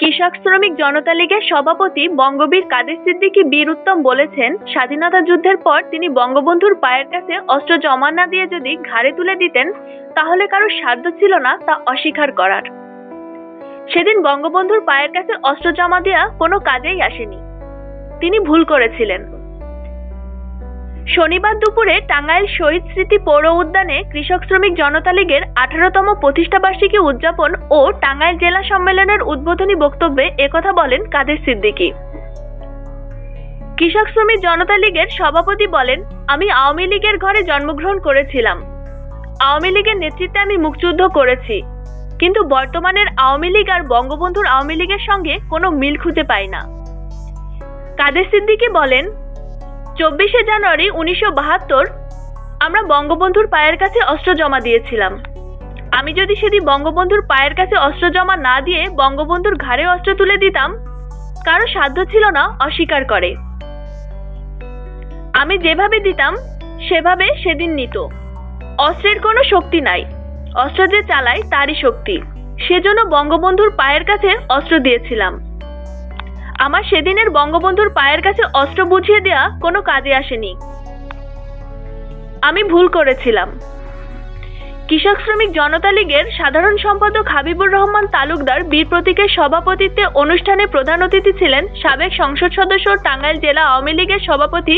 কৃষক শ্রমিক জনতা লীগের সভাপতি বঙ্গবীর কাদের সিদ্দিকী বীর উত্তম বলেছেন, স্বাধীনতা যুদ্ধের পর তিনি বঙ্গবন্ধুর পায়ের কাছে অস্ত্র জমা না দিয়ে যদি ঘাড়ে তুলে দিতেন তাহলে কারো সাধ্য ছিল না তা অস্বীকার করার। সেদিন বঙ্গবন্ধুর পায়ের কাছে অস্ত্র জমা দেওয়া কোনো কাজেই আসেনি, তিনি ভুল করেছিলেন। শনিবার দুপুরে টাঙ্গাইল শহীদ স্মৃতি পৌর উদ্যানে কৃষক শ্রমিক জনতা লীগের 18তম প্রতিষ্ঠাবার্ষিকী উদযাপন ও টাঙ্গাইল জেলা সম্মেলনের উদ্বোধনী বক্তব্যে একথা বলেন কাদের সিদ্দিকী। কৃষক শ্রমিক জনতা লীগের সভাপতি বলেন, আমি আওয়ামী লীগের ঘরে জন্মগ্রহণ করেছিলাম, আওয়ামী লীগের নেতৃত্বে আমি মুক্তিযুদ্ধ করেছি, কিন্তু বর্তমানের আওয়ামী লীগ আর বঙ্গবন্ধুর আওয়ামী লীগের সঙ্গে কোনো মিল খুঁজে পাই না। কাদের সিদ্দিকী বলেন, 24শে জানুয়ারি 1972 আমরা বঙ্গবন্ধুর পায়ের কাছে অস্ত্র জমা দিয়েছিলাম। আমি যদি সেদিন বঙ্গবন্ধুর পায়ের কাছে অস্ত্র জমা না দিয়ে বঙ্গবন্ধুর ঘাড়ে অস্ত্র তুলে দিতাম, কারো সাধ্য ছিল না অস্বীকার করে। আমি যেভাবে দিতাম সেভাবে সেদিন নিত। অস্ত্রের কোনো শক্তি নাই, অস্ত্র যে চালায় তারই শক্তি, সেজন্য বঙ্গবন্ধুর পায়ের কাছে অস্ত্র দিয়েছিলাম। আমার সেদিনের বঙ্গবন্ধুর পায়ের কাছে অস্ত্র বুঝিয়ে দেওয়া কোনো কাজে আসেনি, আমি ভুল করেছিলাম। কৃষক শ্রমিক জনতা লীগের সাধারণ সম্পাদক হাবিবুর রহমান তালুকদার বীর প্রতীকের সভাপতিত্বে অনুষ্ঠানে প্রধান অতিথি ছিলেন সাবেক সংসদ সদস্য টাঙ্গাইল জেলা আওয়ামী লীগের সভাপতি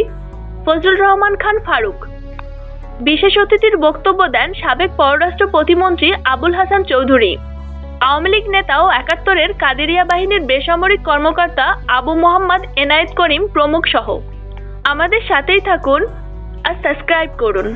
ফজলুর রহমান খান ফারুক। বিশেষ অতিথির বক্তব্য দেন সাবেক পররাষ্ট্র প্রতিমন্ত্রী আবুল হাসান চৌধুরী, আওয়ামী লীগ নেতা ও 71-এর কাদেরিয়া বাহিনীর বেসামরিক কর্মকর্তা আবু মোহাম্মদ এনায়েত করিম প্রমুখ সহ। আমাদের সাথেই থাকুন আর সাবস্ক্রাইব করুন।